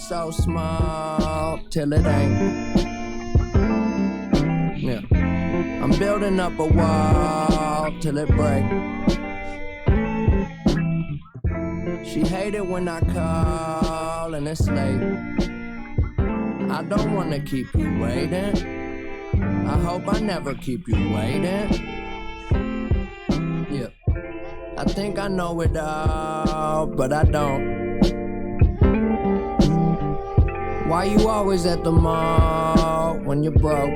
so small till it ain't. Yeah. I'm building up a wall till it break. She hate it when I call and it's late. I don't wanna keep you waiting. I hope I never keep you waiting. Yeah. I think I know it all, but I don't. Why you always at the mall when you're broke?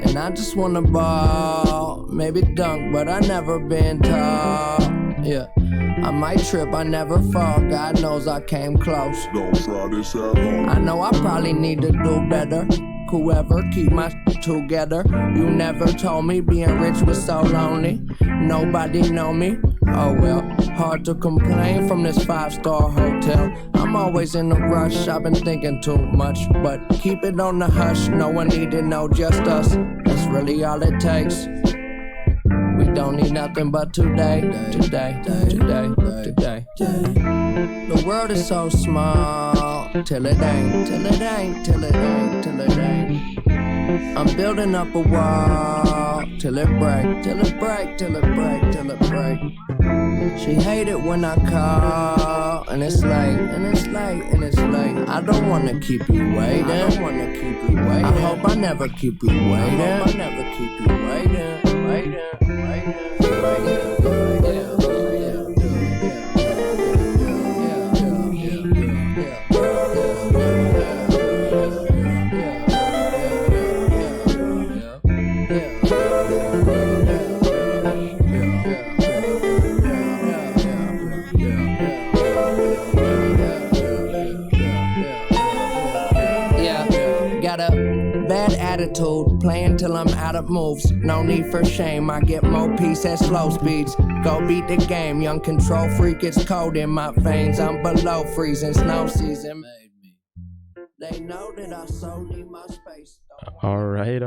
And I just wanna ball, maybe dunk, but I never been tall. Yeah, I might trip, I never fall. God knows I came close. Don't try this at home. I know I probably need to do better. Whoever keep my together. You never told me being rich was so lonely. Nobody know me. Oh well, hard to complain from this 5-star hotel. I'm always in a rush, I've been thinking too much. But keep it on the hush, no one need to know, just us. That's really all it takes. We don't need nothing but today. The world is so small, till it ain't. I'm building up a wall, till it break. She hate it when I call, and it's late. I don't wanna keep you waiting. I hope I never keep you waiting. Attitude, playing till I'm out of moves. No need for shame, I get more peace at slow speeds. Go beat the game, young control freak, it's cold in my veins. I'm below freezing, snow season made me. They know that I so need my space. All right.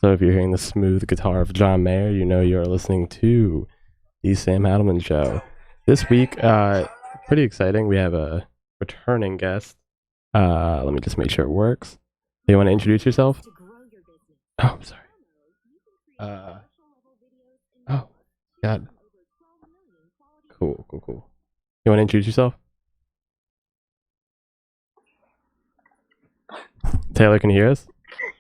So if you're hearing the smooth guitar of John Mayer, you know you're listening to the Sam Hadelman Show. This week, pretty exciting. We have a returning guest. Let me just make sure it works. Do you want to introduce yourself? Oh, I'm sorry. Oh, God. Cool. You want to introduce yourself? Taylor, can you hear us?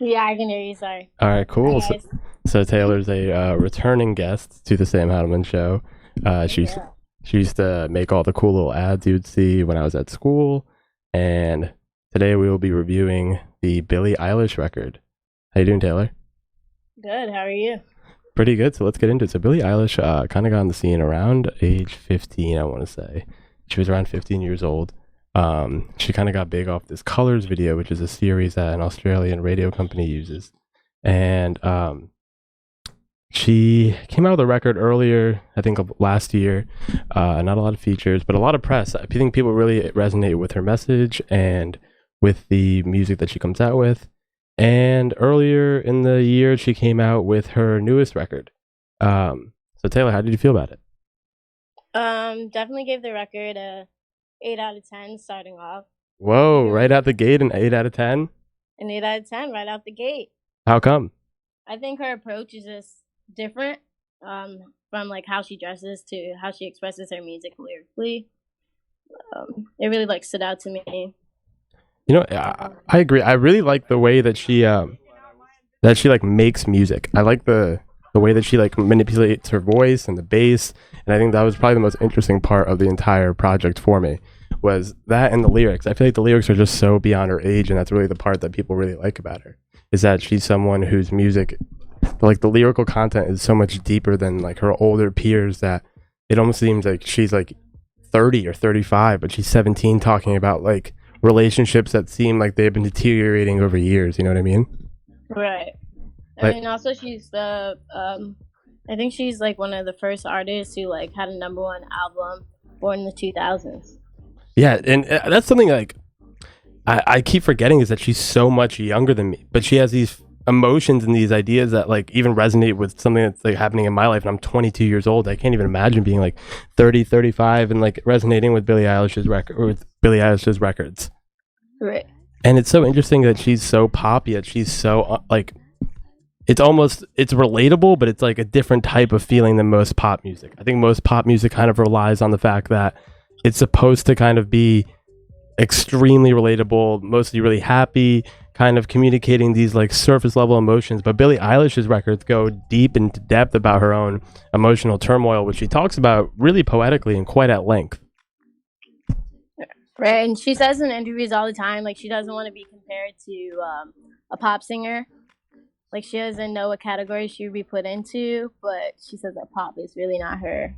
Yeah, I can hear you, sorry. All right, cool. Hi, So Taylor's a returning guest to the Sam Hadelman Show. She used to make all the cool little ads you'd see when I was at school. And today we will be reviewing the Billie Eilish record. How you doing, Taylor? Good, how are you? Pretty good, so let's get into it. So Billie Eilish kind of got on the scene around age 15, I want to say. She was around 15 years old. She kind of got big off this Colours video, which is a series that an Australian radio company uses. And she came out with a record earlier, I think last year. Not a lot of features, but a lot of press. I think people really resonate with her message and with the music that she comes out with. And earlier in the year, she came out with her newest record. So Taylor, how did you feel about it? Definitely gave the record a 8 out of 10 starting off. Whoa, right out the gate, an 8 out of 10? An 8 out of 10 right out the gate. How come? I think her approach is just different from like how she dresses to how she expresses her music lyrically. It really stood out to me. You know, I agree. I really like the way that she makes music. I like the way that she manipulates her voice and the bass, and I think that was probably the most interesting part of the entire project for me, was that and the lyrics. I feel like the lyrics are just so beyond her age, and that's really the part that people really like about her, is that she's someone whose music, the lyrical content is so much deeper than her older peers that it almost seems like she's 30 or 35, but she's 17 talking about relationships that seem like they've been deteriorating over years. You know what I mean? Right. I mean, also she's the I think she's one of the first artists who had a #1 album born in the 2000s. Yeah, and that's something I keep forgetting, is that she's so much younger than me, but she has these emotions and these ideas that like even resonate with something that's like happening in my life, and I'm 22 years old. I can't even imagine being like 30, 35 and like resonating with Billie Eilish's records. Right. And it's so interesting that she's so pop, yet she's so like it's relatable, but it's like a different type of feeling than most pop music. I think most pop music kind of relies on the fact that it's supposed to kind of be extremely relatable, mostly really happy, kind of communicating these like surface level emotions. But Billie Eilish's records go deep into depth about her own emotional turmoil, which she talks about really poetically and quite at length. Right, and she says in interviews all the time, like she doesn't want to be compared to a pop singer. Like she doesn't know what category she would be put into, but she says that pop is really not her.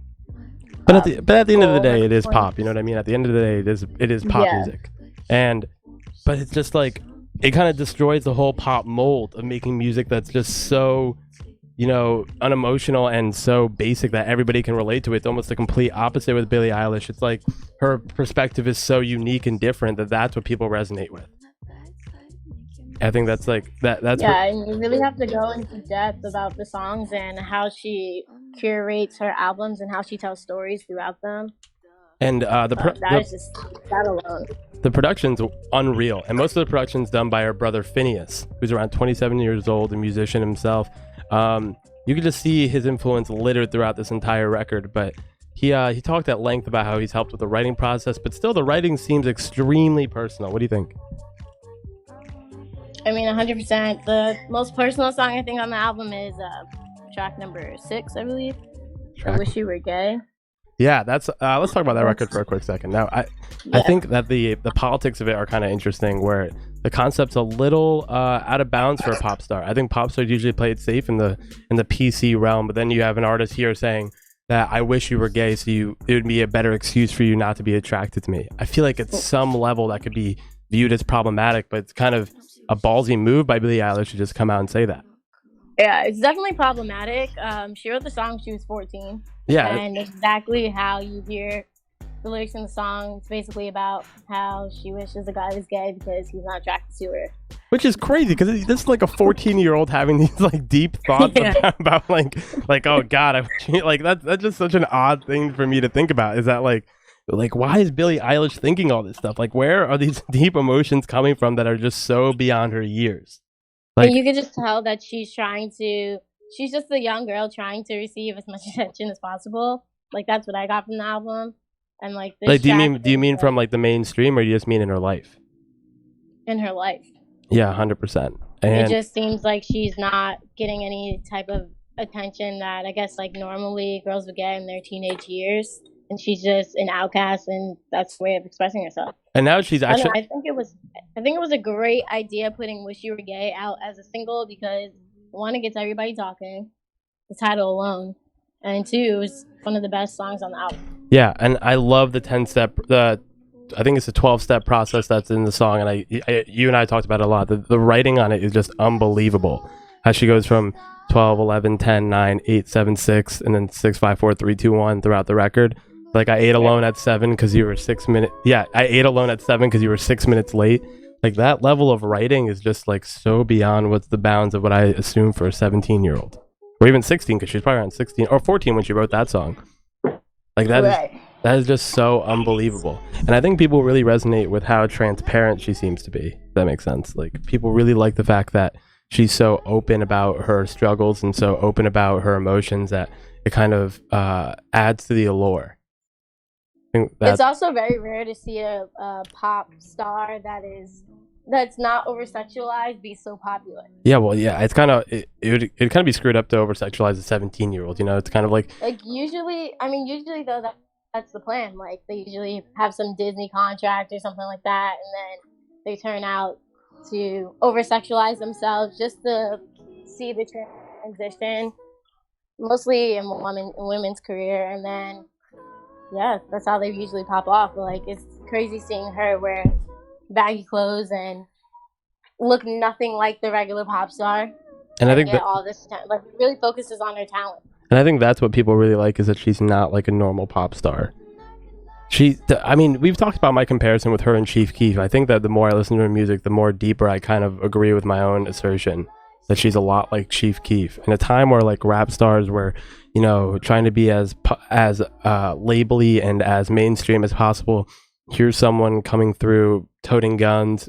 But at the end of the day, it is pop. You know what I mean? At the end of the day, it is pop music, but it's just like it kind of destroys the whole pop mold of making music that's just so, you know, unemotional and so basic that everybody can relate to it. It's almost the complete opposite with Billie Eilish. It's like her perspective is so unique and different that's what people resonate with. I think that's like that's and you really have to go into depth about the songs and how she curates her albums and how she tells stories throughout them. And that alone. The production's unreal, and most of the production's done by her brother Phineas, who's around 27 years old, a musician himself. You can just see his influence littered throughout this entire record, but he talked at length about how he's helped with the writing process, but still the writing seems extremely personal. What do you think? I mean, 100%. The most personal song I think on the album is track number 6, I believe. I Wish You Were Gay. Yeah, that's let's talk about that record for a quick second. Now, I think that the politics of it are kind of interesting, where the concept's a little out of bounds for a pop star. I think pop stars usually play it safe in the PC realm, but then you have an artist here saying that I wish you were gay, so it would be a better excuse for you not to be attracted to me. I feel like at some level that could be viewed as problematic, but it's kind of a ballsy move by Billie Eilish to just come out and say that. Yeah, it's definitely problematic. She wrote the song when she was 14. Yeah. And exactly how you hear the lyrics in the song, it's basically about how she wishes the guy was gay because he's not attracted to her. Which is crazy, because this is like a 14-year-old having these like deep thoughts about like oh God, like that's just such an odd thing for me to think about. Is that like why is Billie Eilish thinking all this stuff? Like, where are these deep emotions coming from that are just so beyond her years? Like, and you can just tell that she's just a young girl trying to receive as much attention as possible. Like, that's what I got from the album. And like, this do you mean from like the mainstream, or do you just mean in her life? In her life. Yeah, 100%. And it just seems like she's not getting any type of attention that I guess like normally girls would get in their teenage years. And she's just an outcast, and that's her way of expressing herself. And now she's actually. I think it was a great idea putting "Wish You Were Gay" out as a single, because one, it gets everybody talking, the title alone, and two, it was one of the best songs on the album. Yeah, and I love the 10-step. I think it's a 12-step process that's in the song, and you and I talked about it a lot. The writing on it is just unbelievable. How she goes from 12, 11, 10, 9, 8, 7, 6, and then 6, 5, 4, 3, 2, 1 throughout the record. Like, I ate alone at 7 because you were 6 minutes. Yeah, I ate alone at 7 because you were 6 minutes late. Like, that level of writing is just like so beyond what's the bounds of what I assume for a 17-year-old, or even 16, because she's probably around 16 or 14 when she wrote that song. Like, that is just so unbelievable. And I think people really resonate with how transparent she seems to be. If that makes sense. Like, people really like the fact that she's so open about her struggles and so open about her emotions that it kind of adds to the allure. It's also very rare to see a pop star that's not over sexualized be so popular. Yeah, well, yeah, it's kind of it would kind of be screwed up to over sexualize a 17-year-old. You know, it's kind of like usually though that's the plan. Like, they usually have some Disney contract or something like that, and then they turn out to over sexualize themselves just to see the transition, mostly in women's career, and then. Yeah, that's how they usually pop off. But like, it's crazy seeing her wear baggy clothes and look nothing like the regular pop star. And I think that all this like really focuses on her talent. And I think that's what people really like, is that she's not like a normal pop star. I mean, we've talked about my comparison with her and Chief Keef. I think that the more I listen to her music, the more deeper I kind of agree with my own assertion. that she's a lot like Chief Keef in a time where like rap stars were, you know, trying to be as labely and as mainstream as possible. Here's someone coming through, toting guns,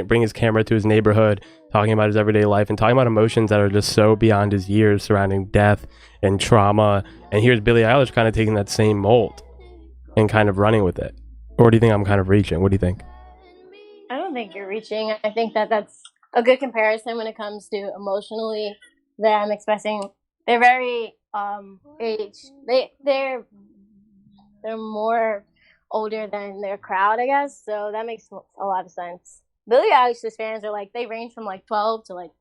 bring his camera to his neighborhood, talking about his everyday life and talking about emotions that are just so beyond his years surrounding death and trauma. And here's Billie Eilish kind of taking that same mold and kind of running with it. Or do you think I'm kind of reaching? What do you think? I don't think you're reaching. I think that that's a good comparison when it comes to emotionally them expressing. They're very aged. They're more older than their crowd, I guess. So that makes a lot of sense. Billie Eilish's fans are like, they range from like 12 to like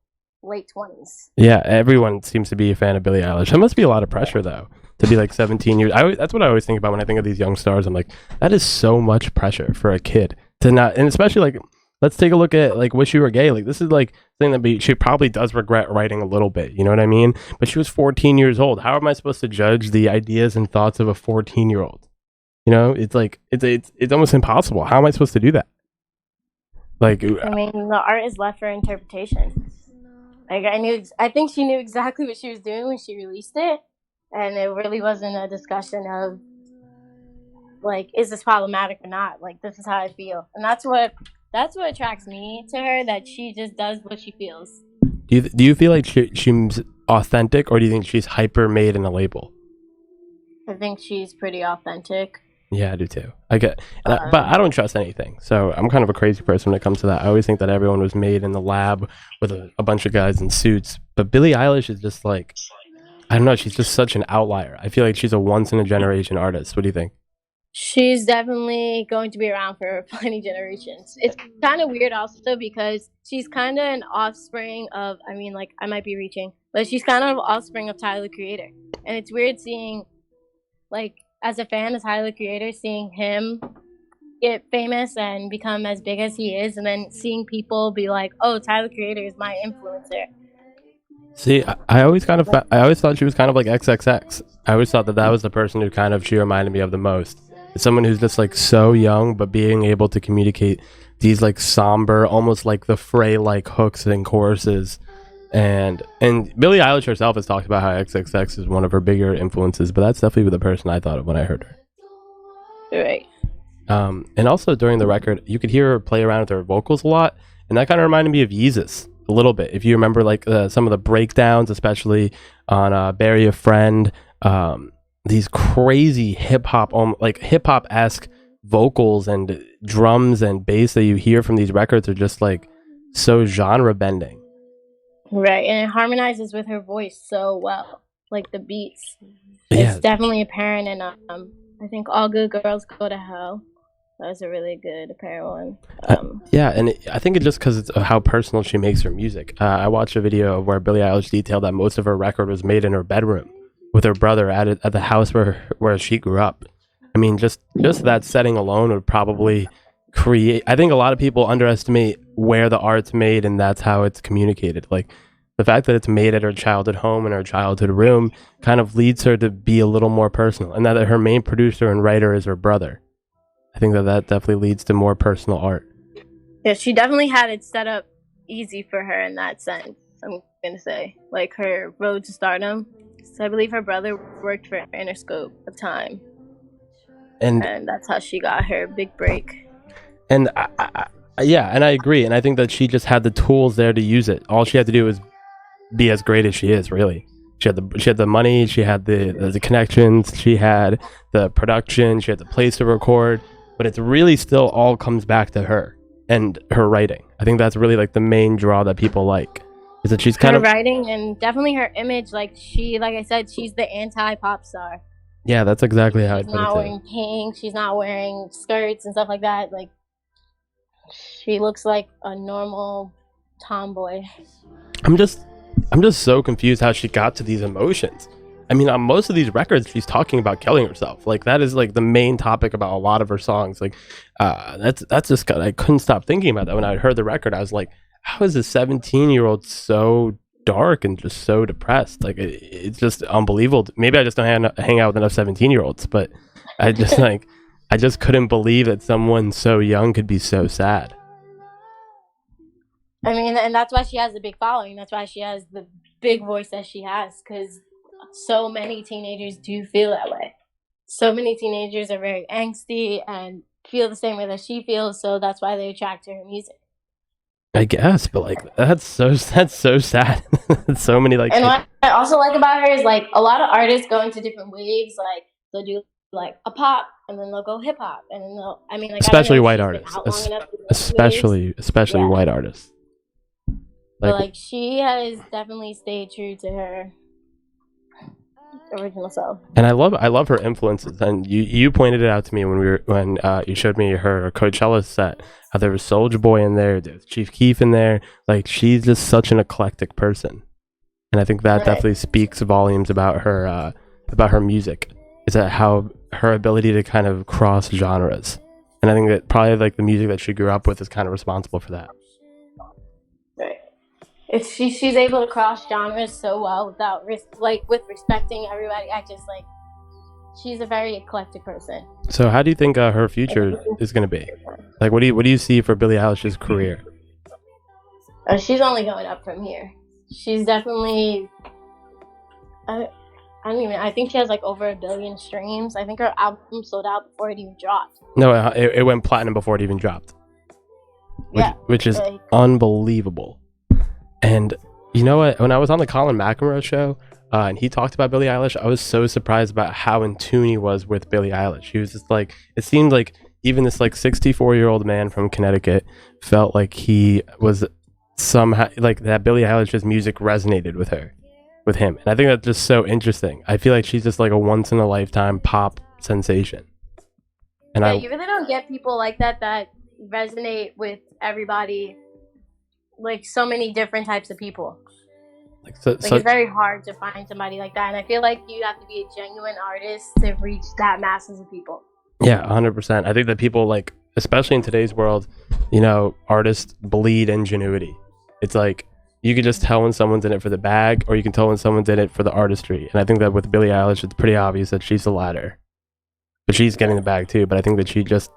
late 20s. Yeah, everyone seems to be a fan of Billie Eilish. That must be a lot of pressure though, to be like 17 years. That's what I always think about when I think of these young stars. I'm like, that is so much pressure for a kid to not, and especially like, let's take a look at like Wish You Were Gay. Like this is like thing that she probably does regret writing a little bit. You know what I mean? But she was 14 years old. How am I supposed to judge the ideas and thoughts of a 14-year-old? You know, it's like it's almost impossible. How am I supposed to do that? Like, I mean, the art is left for interpretation. Like I think she knew exactly what she was doing when she released it, and it really wasn't a discussion of like, is this problematic or not? Like, this is how I feel, and that's what attracts me to her. That she just does what she feels. Do you feel like she's authentic, or do you think she's hyper made in a label? I think she's pretty authentic. Yeah, I do too. But I don't trust anything. So I'm kind of a crazy person when it comes to that. I always think that everyone was made in the lab with a bunch of guys in suits. But Billie Eilish is just like, I don't know, she's just such an outlier. I feel like she's a once in a generation artist. What do you think? She's definitely going to be around for plenty generations. It's kind of weird also because she's kind of an offspring of, I mean, like, I might be reaching, but she's kind of offspring of Tyler, the Creator. And it's weird seeing, like, as a fan of Tyler, the Creator, seeing him get famous and become as big as he is, and then seeing people be like, oh, Tyler, the Creator is my influencer. See, I always thought she was kind of like XXX. I always thought that was the person who kind of she reminded me of the most. It's someone who's just like so young, but being able to communicate these like somber, almost like the Fray like hooks and choruses. And Billie Eilish herself has talked about how XXX is one of her bigger influences, but that's definitely the person I thought of when I heard her. Right. And also during the record, you could hear her play around with her vocals a lot, and that kind of reminded me of Yeezus a little bit. If you remember, like some of the breakdowns, especially on "Bury a Friend," these crazy hip hop-esque vocals and drums and bass that you hear from these records are just like so genre bending. Right, and it harmonizes with her voice so well, like the beats. It's definitely apparent in I think All Good Girls Go to Hell. That was a really good apparent one. I think it's just because it's how personal she makes her music. I watched a video where Billie Eilish detailed that most of her record was made in her bedroom with her brother at the house where she grew up. I mean, just that setting alone would probably create. I think a lot of people underestimate where the art's made, and that's how it's communicated. Like the fact that it's made at her childhood home in her childhood room kind of leads her to be a little more personal, and that her main producer and writer is her brother. I think that definitely leads to more personal art. Yeah, she definitely had it set up easy for her in that sense. I'm gonna say, like her road to stardom. So I believe her brother worked for Interscope at the time, and that's how she got her big break. And I agree. And I think that she just had the tools there to use it. All she had to do was be as great as she is. Really, she had the money, she had the connections, she had the production, she had the place to record. But it's really still all comes back to her and her writing. I think that's really like the main draw that people like. Is that she's kind of writing and definitely her image. Like I said, she's the anti-pop star. Yeah, that's exactly how I put it. She's not wearing pink. She's not wearing skirts and stuff like that. Like she looks like a normal tomboy. I'm just so confused how she got to these emotions. I mean, on most of these records, she's talking about killing herself. Like that is like the main topic about a lot of her songs. Like that's just I couldn't stop thinking about that when I heard the record. I was like, how is a 17-year-old so dark and just so depressed? Like it's just unbelievable. Maybe I just don't hang out with enough 17-year-olds, but I just I just couldn't believe that someone so young could be so sad. I mean, and that's why she has a big following. That's why she has the big voice that she has, because so many teenagers do feel that way. So many teenagers are very angsty and feel the same way that she feels, so that's why they attract to her music. I guess, but like that's so sad. So many like. And what I also like about her is like a lot of artists go into different waves. Like they'll do like a pop, and then they'll go hip hop, and then they'll. I mean, like Especially I don't know white if she's been artists, out long enough to do especially Yeah. white artists. But like she has definitely stayed true to her original self. And I love her influences. And you pointed it out to me when you showed me her Coachella set. How there was Soulja Boy in there, there was Chief Keef in there. Like she's just such an eclectic person, and I think that definitely speaks volumes about her music. Is that how her ability to kind of cross genres, and I think that probably like the music that she grew up with is kind of responsible for that. Right. If she's able to cross genres so well without with respecting everybody. I just like she's a very eclectic person. So how do you think her future is going to be? Like what do you see for Billie Eilish's career? She's only going up from here. She's definitely. I think she has like over 1 billion streams. I think her album sold out before it even dropped. No, it went platinum before it even dropped. Which is unbelievable. And you know what? When I was on the Colin McEnroe show, and he talked about Billie Eilish, I was so surprised about how in tune he was with Billie Eilish. He was just like, it seemed like even this like 64-year-old man from Connecticut felt like he was somehow like that Billie Eilish's music resonated with him. And I think that's just so interesting. I feel like she's just like a once in a lifetime pop sensation. And you really don't get people like that resonate with everybody, like so many different types of people. It's very hard to find somebody like that, and I feel like you have to be a genuine artist to reach that masses of people. Yeah, 100%. I think that people like, especially in today's world, you know, artists bleed ingenuity. It's like you can just tell when someone's in it for the bag, or you can tell when someone's in it for the artistry. And I think that with Billie Eilish, it's pretty obvious that she's the latter. But she's getting the bag too. But I think that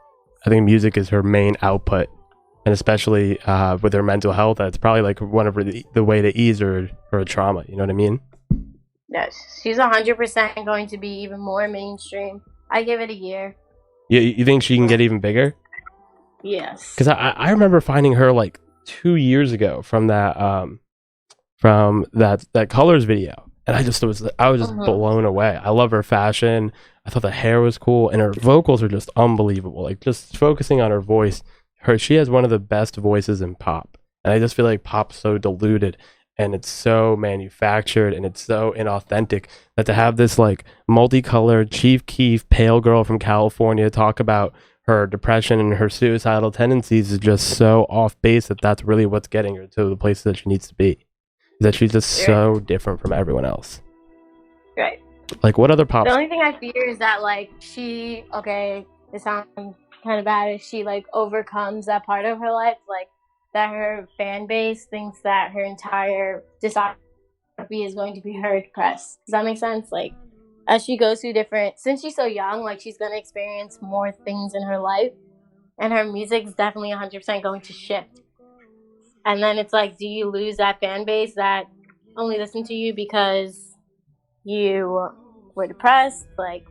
I think music is her main output. And especially with her mental health, that's probably like one of the way to ease her trauma. You know what I mean? Yes, she's 100% going to be even more mainstream. I give it a year. You think she can get even bigger? Yes. Because I remember finding her like 2 years ago from that Colors video, and I was just blown away. I love her fashion. I thought the hair was cool, and her vocals are just unbelievable. Like just focusing on her voice, she has one of the best voices in pop, and I just feel like pop's so diluted and it's so manufactured and it's so inauthentic that to have this like multicolored Chief Keef pale girl from California talk about her depression and her suicidal tendencies is just so off base that's really what's getting her to the places that she needs to be. That she's just so different from everyone else. Right. Like what other pop? The only thing I fear is that like it sounds kind of bad if she like overcomes that part of her life, like that her fan base thinks that her entire discography is going to be her depressed. Does that make sense? Like as she goes through since she's so young, like she's going to experience more things in her life, and her music is definitely 100% going to shift. And then it's like, do you lose that fan base that only listened to you because you were depressed? Like,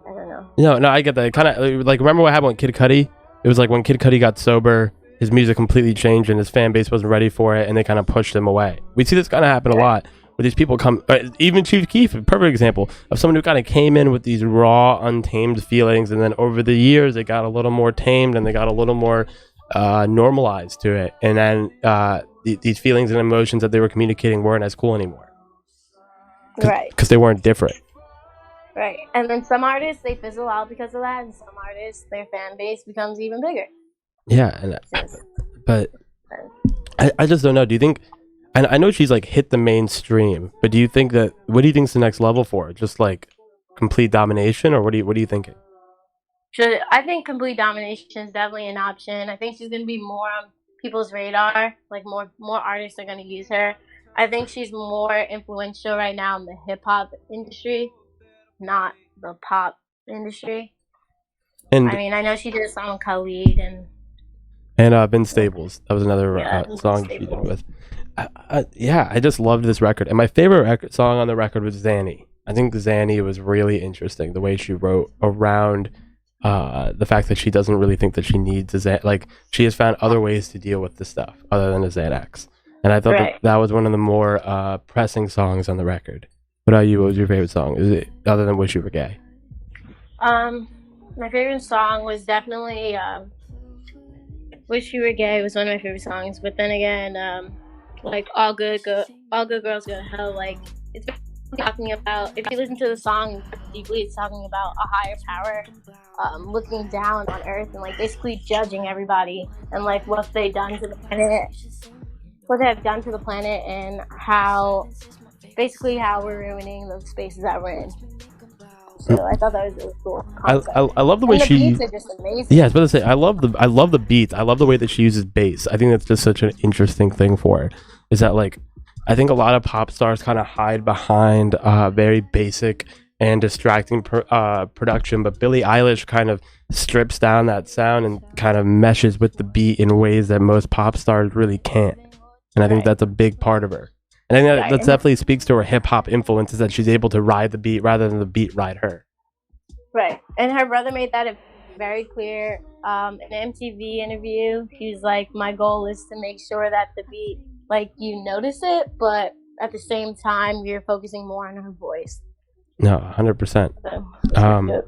I don't know. No, I get that. Kind of like, remember what happened with Kid Cudi? It was like when Kid Cudi got sober, his music completely changed and his fan base wasn't ready for it, and they kind of pushed him away. We see this kind of happen a lot, where these people come, even Chief Keef, a perfect example of someone who kind of came in with these raw, untamed feelings, and then over the years, they got a little more tamed and they got a little more normalized to it, and then these feelings and emotions that they were communicating weren't as cool anymore. Right. Because they weren't different. Right. And then some artists, they fizzle out because of that, and some artists, their fan base becomes even bigger. Yeah, but I just don't know. Do you think, and I know she's like hit the mainstream, but do you think what do you think's the next level for her? Just like complete domination, or what are you thinking? I think complete domination is definitely an option. I think she's going to be more on people's radar. Like more artists are going to use her. I think she's more influential right now in the hip hop industry, not the pop industry. And I mean, I know she did a song with Khalid, and And Vince Staples. That was another song she did Staples. with. I just loved this record. And my favorite song on the record was Zanny. I think Zanny was really interesting. The way she wrote around the fact that she doesn't really think that she needs like she has found other ways to deal with the stuff other than a Xanax. And I thought that was one of the more pressing songs on the record. What about you? What was your favorite song? Is it other than "Wish You Were Gay"? My favorite song was definitely "Wish You Were Gay" was one of my favorite songs. But then again, like all good girls go to hell. Like it's talking about, if you listen to the song deeply, it's talking about a higher power looking down on Earth and like basically judging everybody and like what they've done to the planet, what they have done to the planet, and how we're ruining the spaces that we're in. So I thought that was really cool. I love the way the she. beats are just amazing. Yeah, I was about to say I love the beats. I love the way that she uses bass. I think that's just such an interesting thing for her. Is that like, I think a lot of pop stars kind of hide behind very basic and distracting production, but Billie Eilish kind of strips down that sound and kind of meshes with the beat in ways that most pop stars really can't. And I think that's a big part of her. And I think that definitely speaks to her hip hop influences, that she's able to ride the beat rather than the beat ride her. Right. And her brother made that very clear in an MTV interview. He was like, my goal is to make sure that the beat, like, you notice it, but at the same time, you're focusing more on her voice. No, 100%.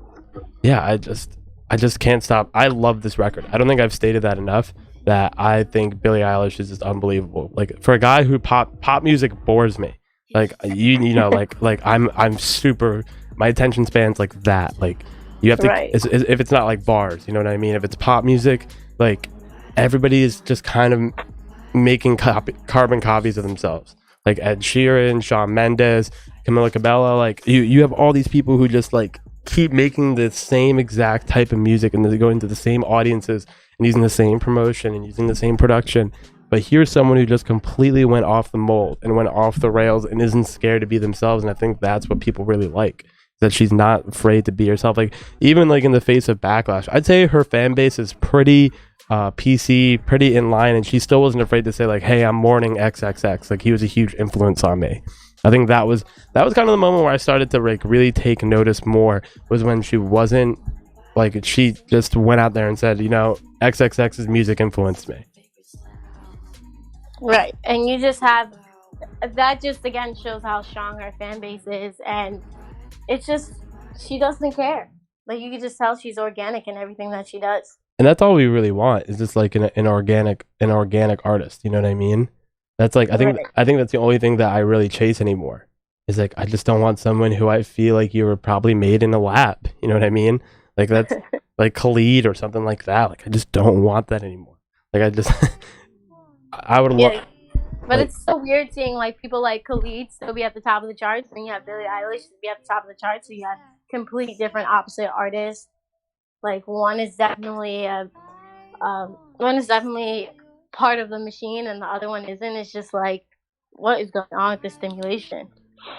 Yeah, I just can't stop. I love this record. I don't think I've stated that enough, that I think Billie Eilish is just unbelievable. Like, for a guy who pop music bores me. Like, you know, like I'm super, my attention span's like that. Like, you have to, if it's not like bars, you know what I mean? If it's pop music, like, everybody is just kind of making carbon copies of themselves. Like Ed Sheeran, Shawn Mendes, Camila Cabello. Like, you have all these people who just like keep making the same exact type of music, and they're going to the same audiences and using the same promotion and using the same production. But here's someone who just completely went off the mold and went off the rails and isn't scared to be themselves. And I think that's what people really like, that she's not afraid to be herself. Like, even like in the face of backlash, I'd say her fan base is pretty PC, pretty in line, and she still wasn't afraid to say like, hey, I'm mourning XXX. Like, he was a huge influence on me. I think that was kind of the moment where I started to like really take notice more, was when she wasn't like, she just went out there and said, you know, XXX's music influenced me. Right. And you just have, that just again shows how strong her fan base is, and it's just, she doesn't care. Like, you can just tell she's organic in everything that she does. And that's all we really want, is just like an organic artist. You know what I mean? That's like, I think that's the only thing that I really chase anymore. Is like, I just don't want someone who I feel like you were probably made in a lab. You know what I mean? Like, that's like Khalid or something like that. Like, I just don't want that anymore. Like, I just, I would love. But it's so weird seeing like people like Khalid still be at the top of the charts, and you have Billie Eilish be at the top of the charts. So you have completely different opposite artists. Like, one is definitely part of the machine, and the other one isn't. It's just like, what is going on with the stimulation?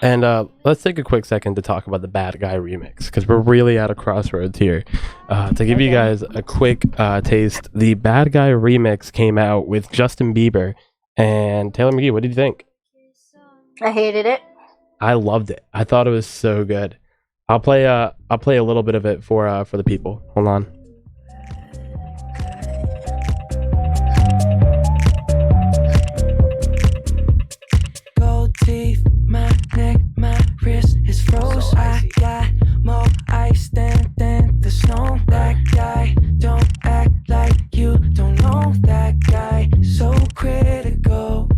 And let's take a quick second to talk about the Bad Guy remix, because we're really at a crossroads here. To give you guys a quick taste, the Bad Guy remix came out with Justin Bieber and Taylor McGee. What did you think? I hated it. I loved it. I thought it was so good. I'll play a little bit of it for the people. Hold on. Gold teeth, my neck, my wrist is froze. I got more ice than the snow. That guy, don't act like you don't know that guy. So critical.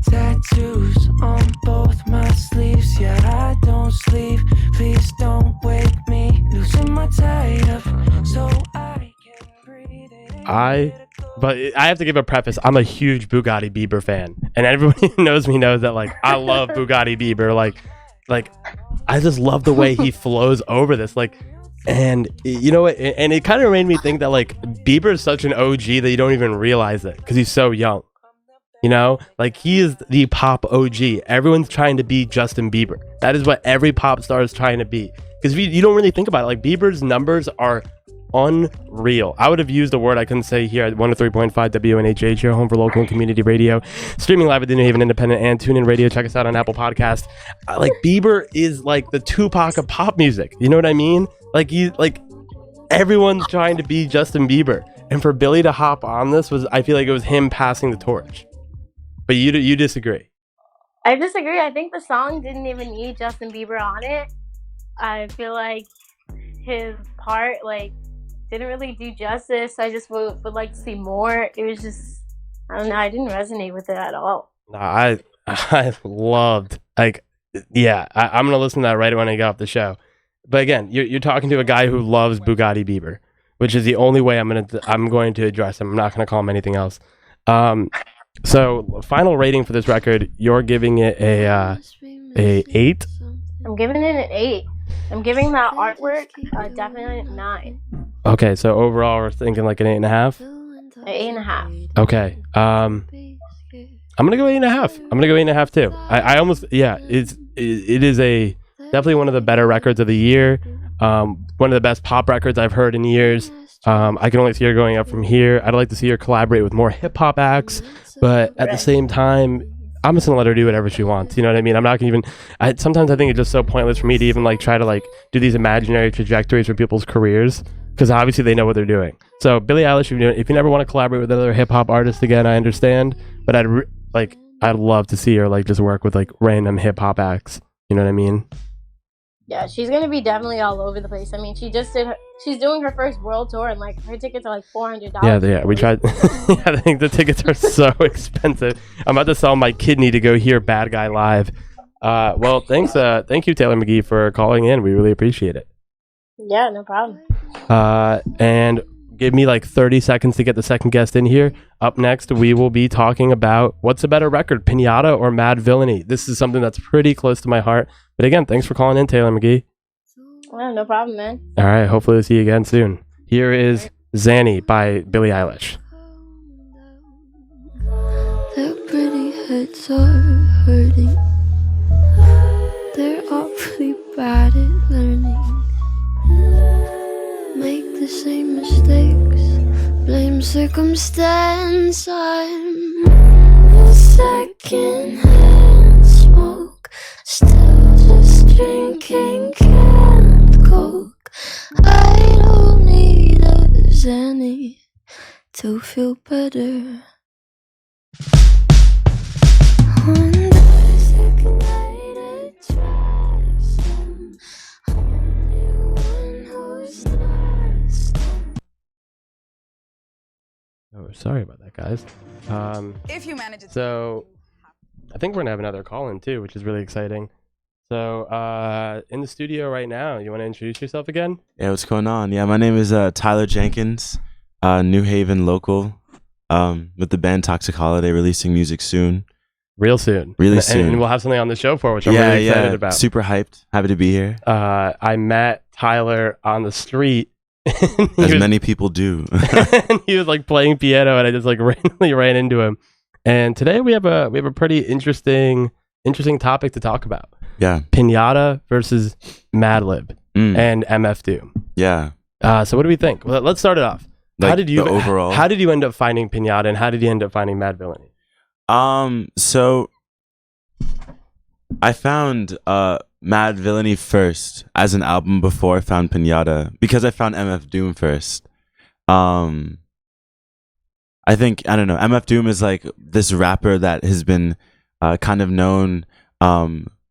Tattoos on both my sleeves. Yeah, I don't sleep. Please don't wake me. Losing my tide up so I can breathe it. But I have to give a preface. I'm a huge Bugatti Bieber fan, and everybody who knows me knows that like I love Bugatti Bieber. Like I just love the way he flows over this. Like, and you know what? And it kind of made me think that like Bieber is such an OG that you don't even realize it because he's so young. You know, like he is the pop OG. Everyone's trying to be Justin Bieber. That is what every pop star is trying to be. Because you don't really think about it. Like, Bieber's numbers are unreal. I would have used a word I couldn't say here at 103.5 WNHH, your home for local and community radio. Streaming live at the New Haven Independent and TuneIn Radio. Check us out on Apple Podcast. Like, Bieber is like the Tupac of pop music. You know what I mean? Like, everyone's trying to be Justin Bieber. And for Billy to hop on this I feel like it was him passing the torch. But you disagree. I disagree. I think the song didn't even need Justin Bieber on it. I feel like his part didn't really do justice. I just would like to see more. It was just, I don't know, I didn't resonate with it at all. No, I loved, I'm gonna listen to that right when I get off the show. But again, you're talking to a guy who loves Bugatti Bieber, which is the only way I'm going to address him. I'm not gonna call him anything else. So final rating for this record, you're giving it a 8. I'm giving it an 8. I'm giving that artwork definitely a 9. Okay, so overall we're thinking like an 8.5. An 8.5. Okay. I'm gonna go 8.5. I'm gonna go 8.5 too. I almost it is definitely one of the better records of the year. One of the best pop records I've heard in years. I can only see her going up from here. I'd like to see her collaborate with more hip hop acts, but at the same time, I'm just gonna let her do whatever she wants. You know what I mean? I'm not gonna even. Sometimes I think it's just so pointless for me to even try to do these imaginary trajectories for people's careers, because obviously they know what they're doing. So Billie Eilish, if you never want to collaborate with another hip hop artist again, I understand. But I'd love to see her just work with random hip hop acts. You know what I mean? Yeah, she's gonna be definitely all over the place. I mean, she's doing her first world tour, and her tickets are $400. Yeah, we tried. I think the tickets are so expensive. I'm about to sell my kidney to go hear Bad Guy live. Well, thanks. Thank you, Taylor McGee, for calling in. We really appreciate it. Yeah, no problem. And give me 30 seconds to get the second guest in here. Up next, we will be talking about what's a better record, Pinata or Mad Villainy. This is something that's pretty close to my heart. But again, thanks for calling in, Taylor McGee. Well, no problem, man. All right, hopefully we'll see you again soon. Here is Zanny by Billie Eilish. Their pretty heads are hurting. They're awfully bad at learning. Make the same mistakes. Blame circumstance. I'm the second-hand smoke. Still just drinking canned Coke. I don't need a Xanny to feel better. On the second night I trust him. Only one who's trusting. Oh, sorry about that, guys. If you manage it. So I think we're gonna have another call in too, which is really exciting. So in the studio right now, you want to introduce yourself again? Yeah, what's going on? Yeah, my name is Tyler Jenkins, New Haven local, with the band Toxic Holiday, releasing music soon. Real soon. Really soon. And we'll have something on the show for, which I'm really excited about. Super hyped. Happy to be here. I met Tyler on the street. As many people do. And he was playing piano, and I just randomly ran into him. And today we have a pretty interesting topic to talk about. Yeah. Pinata versus Madlib and MF Doom. Yeah. So what do we think? Well, let's start it off. How did you end up finding Pinata, and how did you end up finding Mad Villainy? So I found Mad Villainy first as an album before I found Pinata, because I found MF Doom first. I don't know, MF Doom is this rapper that has been kind of known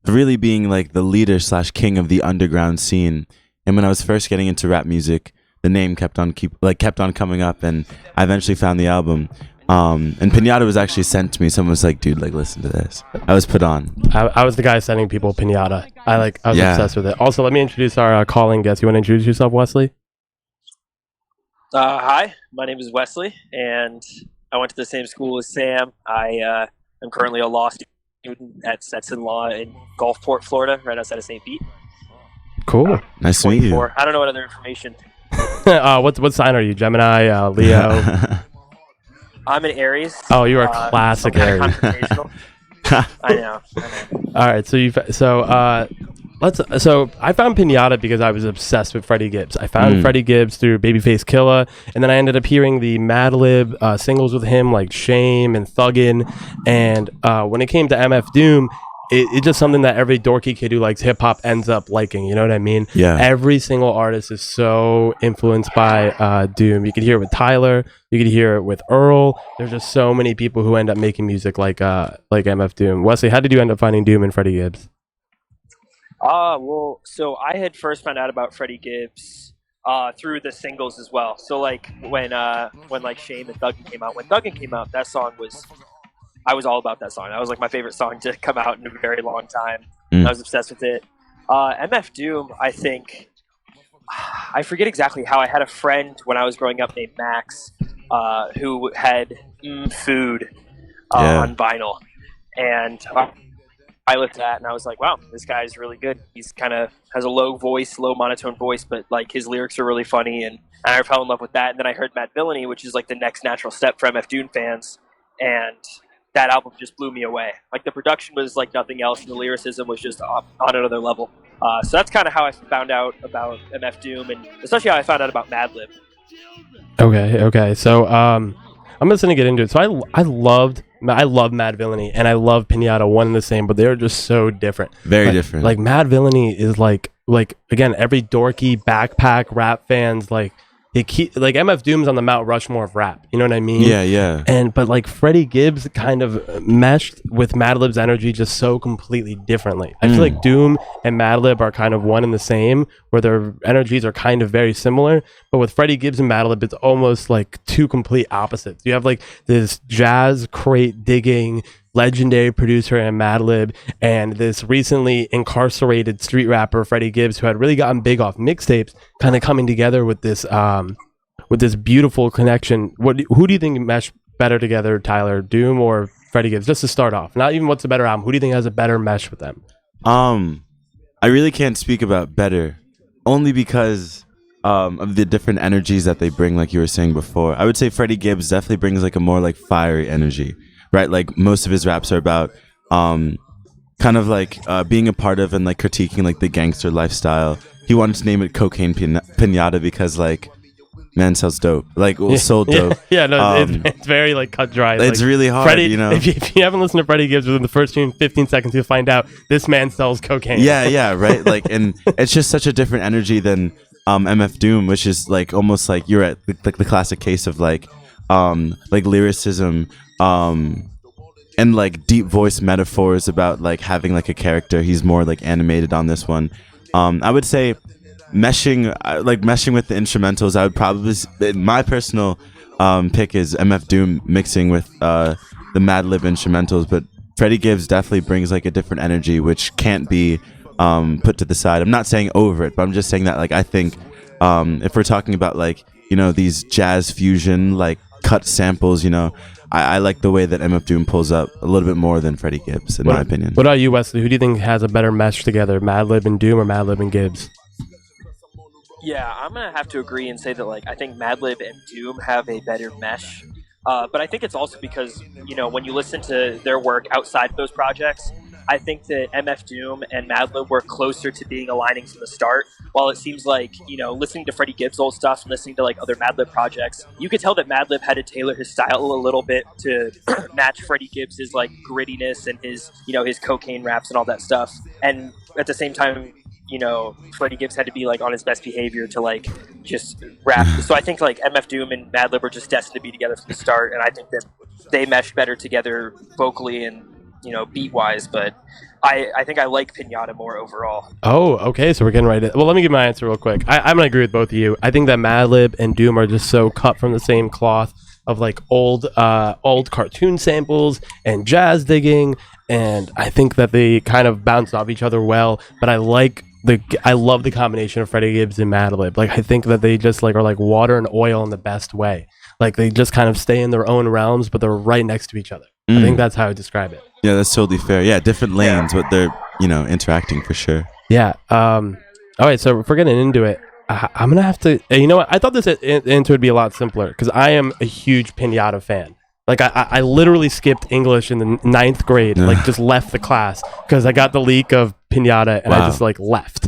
really being the leader / king of the underground scene. And when I was first getting into rap music, the name kept on coming up, and I eventually found the album. And Pinata was actually sent to me. Someone was like, dude, listen to this. I was put on. I was the guy sending people Pinata. I was obsessed with it. Also, let me introduce our calling guest. You want to introduce yourself, Wesley? Hi, my name is Wesley, and I went to the same school as Sam. I am currently a law student at Stetson Law in Gulfport, Florida, right outside of St. Pete. Cool. Nice to meet you. I don't know what other information. What sign are you? Gemini, Leo? I'm an Aries. Oh, you are classic Aries. I know. All right, so So I found Pinata because I was obsessed with Freddie Gibbs. I found Freddie Gibbs through Babyface Killa, and then I ended up hearing the Madlib singles with him, like Shame and Thuggin. And when it came to MF Doom, it's just something that every dorky kid who likes hip hop ends up liking. You know what I mean? Yeah. Every single artist is so influenced by Doom. You could hear it with Tyler. You could hear it with Earl. There's just so many people who end up making music like MF Doom. Wesley, how did you end up finding Doom and Freddie Gibbs? Well, so I had first found out about Freddie Gibbs through the singles as well. So like when like Shame and Thuggin came out. When Thuggin came out, that song I was all about that song. That was like my favorite song to come out in a very long time. I was obsessed with it. MF Doom, I think, I forget exactly how. I had a friend when I was growing up named Max who had Food on vinyl. And I looked at that and I was like, wow, this guy's really good. He's kind of has a low monotone voice, but like his lyrics are really funny. And I fell in love with that. And then I heard Mad Villainy, which is like the next natural step for MF Doom fans. And that album just blew me away. Like the production was like nothing else, and the lyricism was just on another level. So that's kind of how I found out about MF Doom, and especially how I found out about Madlib. Okay. So I'm just gonna get into it. So I love Mad Villainy and I love Pinata, one and the same, but they're just so different. Very different. Like Mad Villainy is like again, every dorky backpack rap fans like MF Doom's on the Mount Rushmore of rap. You know what I mean? Yeah. But like Freddie Gibbs kind of meshed with Madlib's energy just so completely differently. I feel like Doom and Madlib are kind of one and the same, where their energies are kind of very similar. But with Freddie Gibbs and Madlib, it's almost like two complete opposites. You have like this jazz crate digging legendary producer and Madlib, and this recently incarcerated street rapper Freddie Gibbs, who had really gotten big off mixtapes, kind of coming together with this beautiful connection. Who do you think mesh better together, Tyler, Doom or Freddie Gibbs? Just to start off, not even what's a better album. Who do you think has a better mesh with them? I really can't speak about better, only because of the different energies that they bring. Like you were saying before, I would say Freddie Gibbs definitely brings like a more like fiery energy. Right, like most of his raps are about kind of like being a part of and like critiquing like the gangster lifestyle. He wanted to name it Cocaine Pinata because like man sells dope, like sold dope. It's very like cut dry. It's like, really hard, Freddie, you know. If you haven't listened to Freddie Gibbs within the first 15 seconds, you'll find out this man sells cocaine. Yeah, right. Like, and it's just such a different energy than MF Doom, which is like almost like you're at like the classic case of like lyricism. And like deep voice metaphors about like having like a character. He's more like animated on this one. I would say meshing with the instrumentals. I would probably, my personal pick is MF Doom mixing with the Madlib instrumentals, but Freddie Gibbs definitely brings like a different energy which can't be put to the side. I'm not saying over it, but I'm just saying that like I think if we're talking about like, you know, these jazz fusion like cut samples, you know, I like the way that MF Doom pulls up a little bit more than Freddie Gibbs, in my opinion. What about you, Wesley? Who do you think has a better mesh together, Madlib and Doom or Madlib and Gibbs? Yeah, I'm going to have to agree and say that like I think Madlib and Doom have a better mesh. But I think it's also because, you know, when you listen to their work outside of those projects, I think that MF Doom and Madlib were closer to being aligning from the start. While it seems like, you know, listening to Freddie Gibbs' old stuff and listening to like other Madlib projects, you could tell that Madlib had to tailor his style a little bit to match Freddie Gibbs' like grittiness and his, you know, his cocaine raps and all that stuff. And at the same time, you know, Freddie Gibbs had to be like on his best behavior to like just rap. So I think like MF Doom and Madlib were just destined to be together from the start, and I think that they meshed better together vocally and, you know, beat wise. But I think I like Pinata more overall. Oh, okay. So we're getting right at, well, let me give my answer real quick. I'm gonna agree with both of you. I think that Madlib and Doom are just so cut from the same cloth of like old cartoon samples and jazz digging, and I think that they kind of bounce off each other well. But I love the combination of Freddie Gibbs and Madlib. Like I think that they just like are like water and oil in the best way. Like they just kind of stay in their own realms, but they're right next to each other. I think that's how I describe it. Yeah, that's totally fair. Yeah, different lanes, but they're, you know, interacting for sure. Yeah. All right. So if we're getting into it, I'm gonna have to. You know what? I thought this intro would be a lot simpler because I am a huge Pinata fan. Like I literally skipped English in the ninth grade, like just left the class because I got the leak of Pinata and I just like left.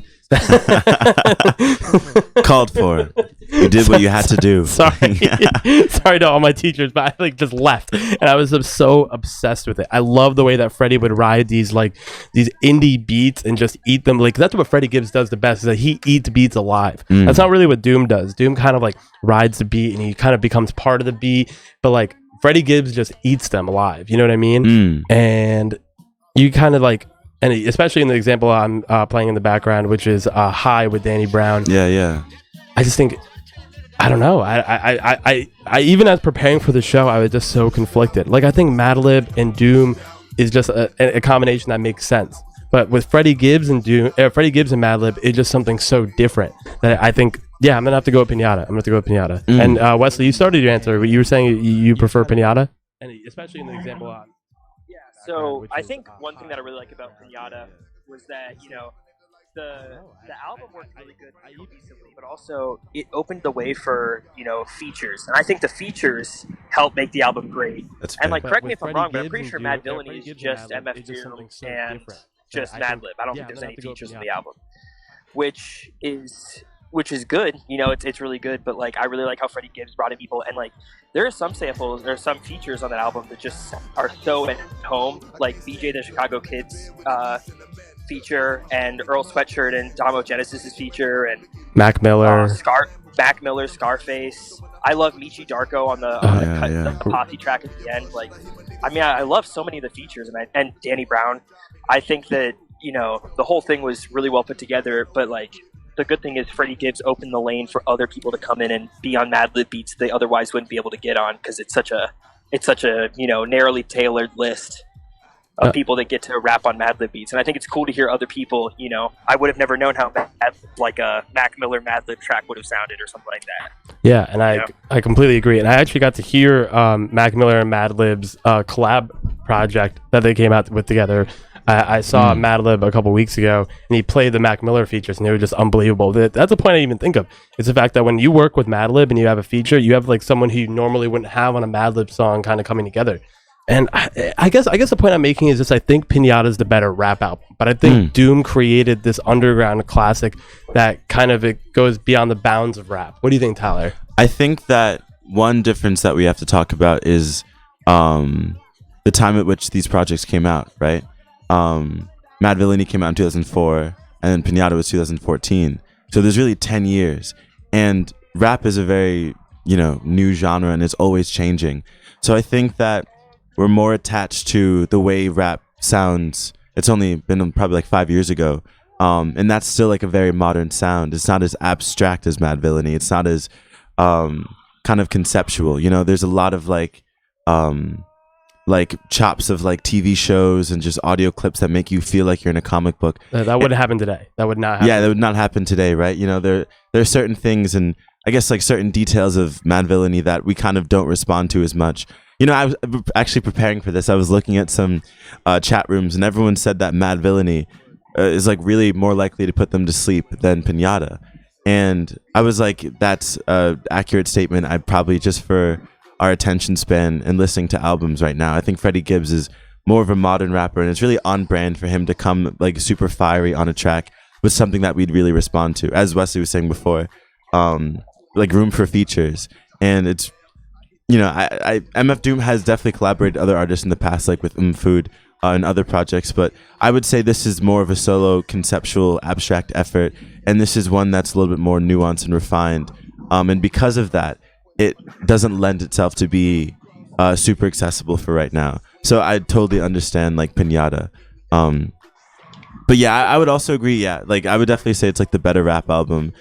Called for. You did what you had to do. Sorry to all my teachers, but I like just left, and I was so obsessed with it. I love the way that Freddie would ride these indie beats and just eat them. Like that's what Freddie Gibbs does the best, is that he eats beats alive. That's not really what Doom does. Doom kind of like rides the beat and he kind of becomes part of the beat, but like Freddie Gibbs just eats them alive. You know what I mean? And you kind of like. And especially in the example I'm playing in the background, which is High with Danny Brown. Yeah. I just think, I don't know. I even as preparing for the show, I was just so conflicted. Like I think Madlib and Doom is just a combination that makes sense. But with Freddie Gibbs and Madlib, it's just something so different that I think, I'm gonna have to go with Pinata. And Wesley, you started your answer. You were saying you prefer Pinata, and especially in the example on. So I think one thing that I really like about Pinata was that, you know, the album worked really good cohesively, but also it opened the way for, you know, features. And I think the features helped make the album great. And like, correct me if I'm wrong, but I'm pretty sure Mad Villainy is just MF Doom and just Madlib. I don't think there's any features in the album, which is good. You know, it's really good, but like I really like how Freddie Gibbs brought in people, and like there are some samples, there are some features on that album that just are so at home, like BJ the Chicago Kids feature, and Earl Sweatshirt and Damo Genesis's feature, and Mac Miller, Mac Miller, Scarface. I love Michi Darko on the Posse track at the end. Like, I mean, I love so many of the features, and Danny Brown. I think that, you know, the whole thing was really well put together, but like, the good thing is Freddie Gibbs opened the lane for other people to come in and be on Madlib beats they otherwise wouldn't be able to get on, because it's such a you know, narrowly tailored list of people that get to rap on Madlib beats. And I think it's cool to hear other people, you know, I would have never known how like a Mac Miller Madlib track would have sounded or something like that. Yeah, and I completely agree. And I actually got to hear Mac Miller and Madlib's collab project that they came out with together. I saw Madlib a couple weeks ago, and he played the Mac Miller features, and they were just unbelievable. That's a point I didn't even think of. It's the fact that when you work with Madlib and you have a feature, you have like someone who you normally wouldn't have on a Madlib song kind of coming together. And I guess the point I'm making is this: I think Pinata is the better rap album, but I think Doom created this underground classic that kind of it goes beyond the bounds of rap. What do you think, Tyler? I think that one difference that we have to talk about is the time at which these projects came out, right? Mad Villainy came out in 2004, and then Pinata was 2014. So there's really 10 years, and rap is a very, you know, new genre, and it's always changing. So I think that we're more attached to the way rap sounds. It's only been probably like 5 years ago, and that's still like a very modern sound. It's not as abstract as Mad Villainy. It's not as kind of conceptual. You know, there's a lot of like chops of like TV shows and just audio clips that make you feel like you're in a comic book. That wouldn't happen today. That would not happen. Yeah, that would not happen today, right? You know, there are certain things, and I guess like certain details of Mad Villainy that we kind of don't respond to as much. You know, I was actually preparing for this. I was looking at some chat rooms, and everyone said that Mad Villainy is like really more likely to put them to sleep than Pinata. And I was like, that's an accurate statement. I'd probably, just for our attention span and listening to albums right now, I think Freddie Gibbs is more of a modern rapper, and it's really on brand for him to come like super fiery on a track with something that we'd really respond to. As Wesley was saying before, like room for features. And it's, you know, MF Doom has definitely collaborated with other artists in the past, like with Food and other projects, but I would say this is more of a solo conceptual abstract effort, and this is one that's a little bit more nuanced and refined, and because of that, it doesn't lend itself to be super accessible for right now. So I totally understand like Pinata, but yeah, I would also agree, like I would definitely say it's like the better rap album.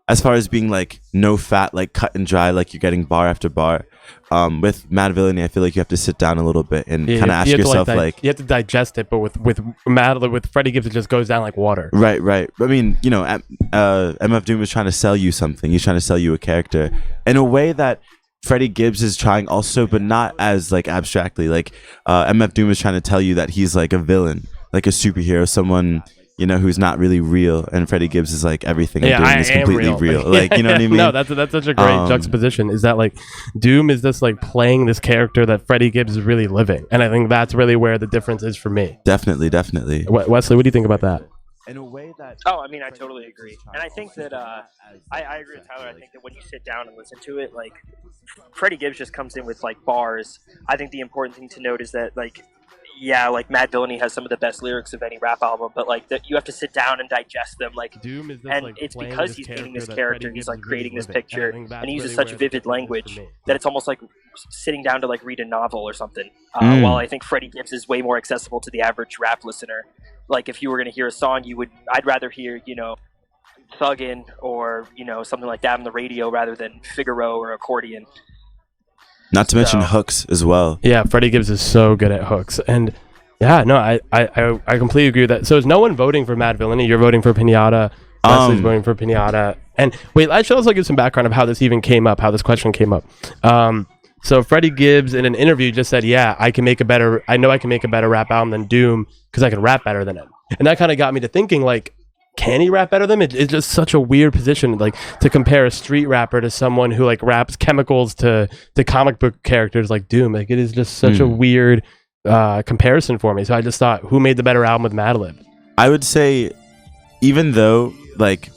As far as being like no fat, like cut and dry, like you're getting bar after bar. With Mad Villainy, I feel like you have to sit down a little bit and kind of ask yourself, like you have to digest it. But with Freddie Gibbs, it just goes down like water. Right. I mean, you know, MF Doom is trying to sell you something. He's trying to sell you a character in a way that Freddie Gibbs is trying also, but not as like abstractly. Like MF Doom is trying to tell you that he's like a villain, like a superhero, someone, you know, who's not really real, and Freddie Gibbs is like everything I'm doing I is am completely real. Like, you know what I mean? No, that's such a great juxtaposition. Is that like Doom is just like playing this character that Freddie Gibbs is really living, and I think that's really where the difference is for me. Definitely. Wesley, what do you think about that? In a way that I mean, I totally agree, and I think that I agree with Tyler. I think that when you sit down and listen to it, like Freddie Gibbs just comes in with like bars. I think the important thing to note is that like Mad Villainy has some of the best lyrics of any rap album, but like that you have to sit down and digest them. Like, Doom is just, and like, it's playing because this he's painting this character that character, Freddie he's Gibbs like is creating really this living. picture, And I think that's and he uses really such where the vivid difference is language for me. that it's almost like sitting down to like read a novel or something. While I think Freddie Gibbs is way more accessible to the average rap listener. Like if you were going to hear a song, I'd rather hear, you know, Thuggin' or, you know, something like that on the radio rather than Figaro or Accordion. Not to mention hooks as well. Yeah, Freddie Gibbs is so good at hooks. And yeah, no, I completely agree with that. So is no one voting for Mad Villainy? You're voting for Pinata. Wesley's voting for Pinata. And wait, I should also give some background of how this even came up, how this question came up. So Freddie Gibbs in an interview just said, yeah, I know I can make a better rap album than Doom because I can rap better than him. And that kind of got me to thinking, like, can he rap better than him? It's just such a weird position, like, to compare a street rapper to someone who like raps chemicals to comic book characters like Doom. Like, it is just such a weird comparison for me. So I just thought, who made the better album with Madlib? I would say, even though like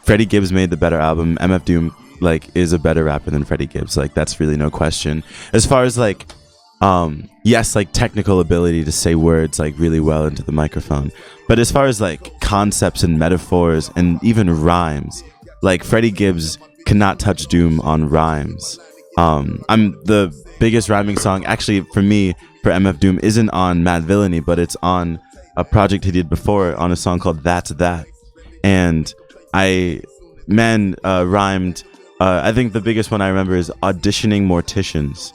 Freddie Gibbs made the better album, MF Doom like is a better rapper than Freddie Gibbs. Like, that's really no question. As far as like yes, like technical ability to say words like really well into the microphone, but as far as like concepts and metaphors and even rhymes, like Freddie Gibbs cannot touch Doom on rhymes. I'm the biggest rhyming song actually for me for MF Doom isn't on Mad Villainy, but it's on a project he did before on a song called That's That. And rhymed. I think the biggest one I remember is auditioning morticians.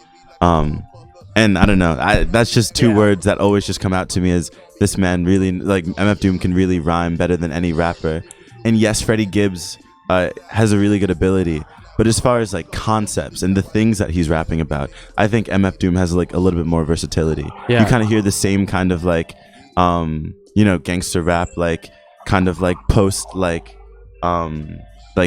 And I don't know, that's just two words that always just come out to me as this man really, like, MF Doom can really rhyme better than any rapper. And yes, Freddie Gibbs has a really good ability, but as far as like concepts and the things that he's rapping about, I think MF Doom has like a little bit more versatility. You kind of hear the same kind of like you know, gangster rap, like kind of like post like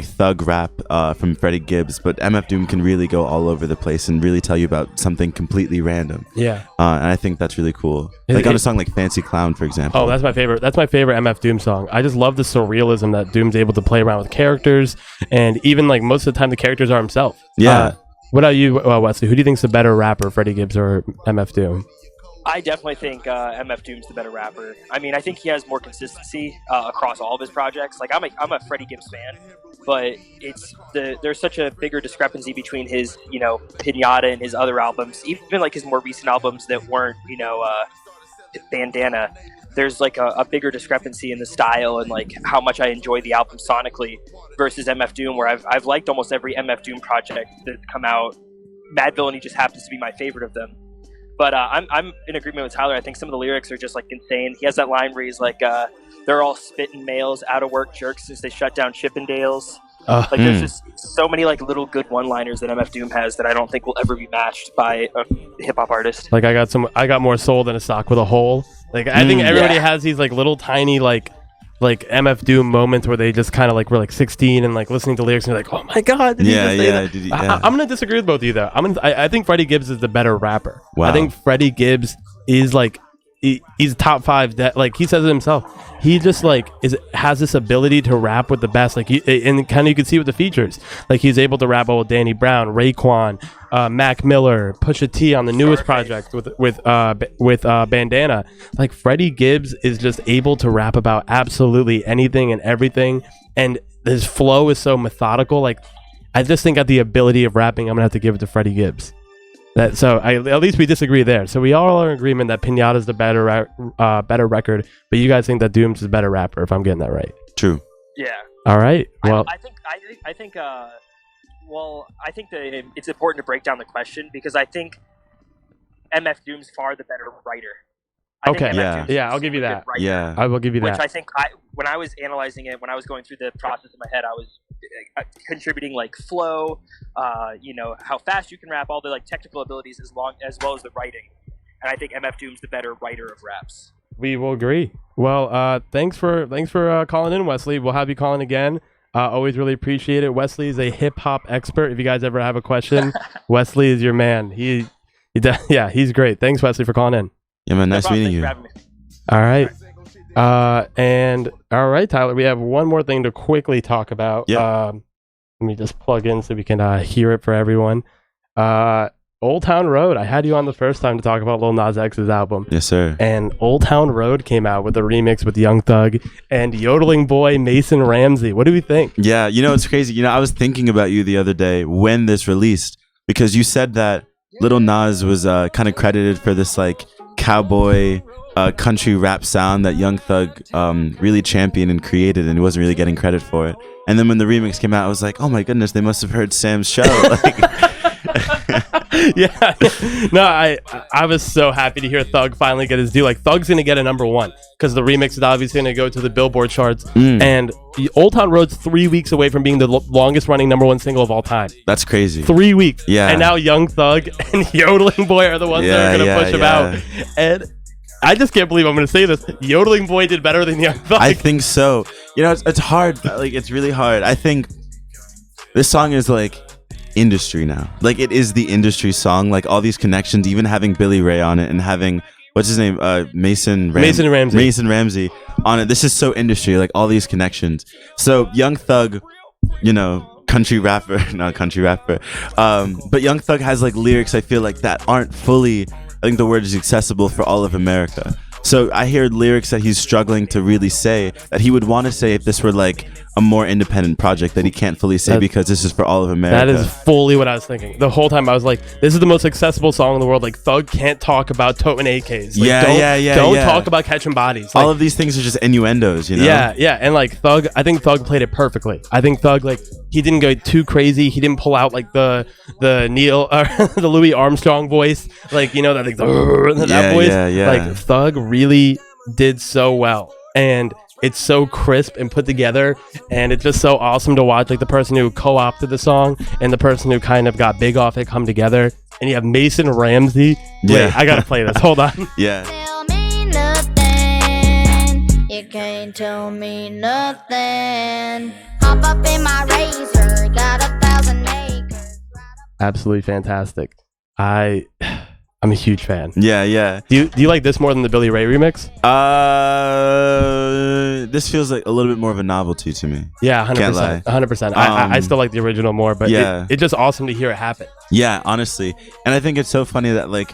thug rap from Freddie Gibbs, but MF Doom can really go all over the place and really tell you about something completely random. And I think that's really cool. Like on a song like Fancy Clown, for example. Oh, that's my favorite MF Doom song. I just love the surrealism that Doom's able to play around with characters, and even like most of the time the characters are himself. What about you, Wesley? Who do you think's the better rapper, Freddie Gibbs or MF Doom? I definitely think MF Doom's the better rapper. I mean, I think he has more consistency across all of his projects. Like, I'm a Freddie Gibbs fan, but there's such a bigger discrepancy between his, you know, Pinata and his other albums, even like his more recent albums that weren't, you know, Bandana. There's like a bigger discrepancy in the style and like how much I enjoy the album sonically versus MF Doom, where I've liked almost every MF Doom project that's come out. Mad Villainy just happens to be my favorite of them. But I'm in agreement with Tyler. I think some of the lyrics are just like insane. He has that line where he's like, they're all spitting males, out of work jerks since they shut down Chippendales. Like there's just so many like little good one-liners that MF Doom has that I don't think will ever be matched by a hip-hop artist. Like I got more soul than a sock with a hole. Like I think everybody has these like little tiny like MF Doom moments where they just kind of like were like 16 and like listening to lyrics and you're like, oh my god, did he just say that? I'm gonna disagree with both of you though. I think Freddie Gibbs is the better rapper. Wow. I think Freddie Gibbs is like he's top 5. That, like he says it himself, he just like has this ability to rap with the best. Like and kind of you can see with the features, like he's able to rap with Danny Brown, Raekwon, Mac Miller, Pusha T on the newest project with Bandana. Like Freddie Gibbs is just able to rap about absolutely anything and everything, and his flow is so methodical. Like I just think at the ability of rapping, I'm gonna have to give it to Freddie Gibbs. At least we disagree there. So we all are in agreement that Pinata's the better record, but you guys think that Doom's the better rapper, if I'm getting that right. True. Yeah. All right. Well, I think that it's important to break down the question because I think MF Doom's far the better writer. I'll give you that. Yeah, I will give you that. Which I think when I was analyzing it, when I was going through the process in my head, I was contributing like flow, you know, how fast you can rap, all the like technical abilities as well as the writing. And I think MF Doom's the better writer of raps. We will agree. Well, thanks for calling in, Wesley. We'll have you calling again. Always really appreciate it. Wesley is a hip hop expert. If you guys ever have a question, Wesley is your man. He's great. Thanks, Wesley, for calling in. Yeah, man. Nice meeting you. All right. And all right, Tyler, we have one more thing to quickly talk about. Yeah. Let me just plug in so we can hear it for everyone. Old Town Road. I had you on the first time to talk about Lil Nas X's album. Yes, sir. And Old Town Road came out with a remix with Young Thug and yodeling boy Mason Ramsey. What do we think? Yeah, it's crazy. I was thinking about you the other day when this released, because you said that Lil Nas was kind of credited for this like cowboy country rap sound that Young Thug really championed and created, and he wasn't really getting credit for it. And then when the remix came out, I was like, oh my goodness, they must have heard Sam's show. Yeah. No, I was so happy to hear Thug finally get his due. Like, Thug's going to get a #1 because the remix is obviously going to go to the Billboard charts. And Old Town Road's 3 weeks away from being the longest running #1 single of all time. That's crazy. 3 weeks. Yeah. And now Young Thug and Yodeling Boy are the ones that are going to push him out. And I just can't believe I'm going to say this. Yodeling Boy did better than Young Thug. I think so. It's hard. Like, it's really hard. I think this song is like industry now. Like, it is the industry song. Like, all these connections, even having Billy Ray on it and having, what's his name? Mason Ramsey on it. This is so industry. Like, all these connections. So Young Thug, country rapper, not country rapper. But Young Thug has like lyrics I feel like that aren't fully, I think the word is accessible for all of America. So I hear lyrics that he's struggling to really say, that he would want to say if this were like a more independent project, that he can't fully say because this is for all of America. That is fully what I was thinking. The whole time I was like, this is the most accessible song in the world. Like, Thug can't talk about toting AKs. Like, don't talk about catching bodies. Like, all of these things are just innuendos, Yeah, and like Thug, I think Thug played it perfectly. I think Thug, like, he didn't go too crazy. He didn't pull out like the Neil the Louis Armstrong voice, like, that like that voice. Like, Thug really did so well, and it's so crisp and put together, and it's just so awesome to watch, like, the person who co-opted the song and the person who kind of got big off it come together. And you have Mason Ramsey. Yeah. Wait, I gotta play this. Hold on. Yeah. Tell me nothing. You can't tell me nothing. Hop up in my razor, got 1,000 acres. Absolutely fantastic. I'm a huge fan. Yeah. Do you like this more than the Billy Ray remix? This feels like a little bit more of a novelty to me. Yeah, 100%. Can't lie. 100%. I still like the original more, but it's just awesome to hear it happen. Yeah, honestly. And I think it's so funny that like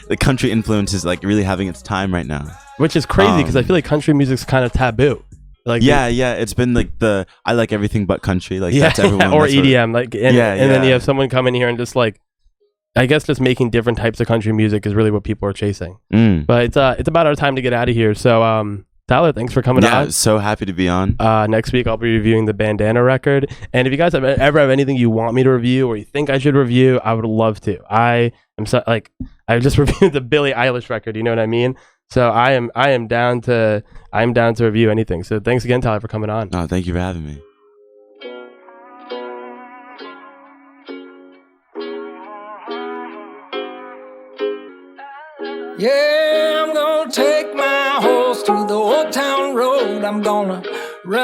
the country influence is like really having its time right now. Which is crazy because I feel like country music's kind of taboo. Like, it's been like I like everything but country. Like, that's everyone. Or EDM. And then you have someone come in here and just like, I guess just making different types of country music is really what people are chasing. But it's about our time to get out of here. So Tyler, thanks for coming on. Yeah, so happy to be on. Next week I'll be reviewing the Bandana record. And if you guys ever have anything you want me to review or you think I should review, I would love to. I just reviewed the Billie Eilish record, you know what I mean? So I am down to review anything. So thanks again, Tyler, for coming on. Oh, thank you for having me. Yeah, I'm gonna take my horse to the old town road. I'm gonna run.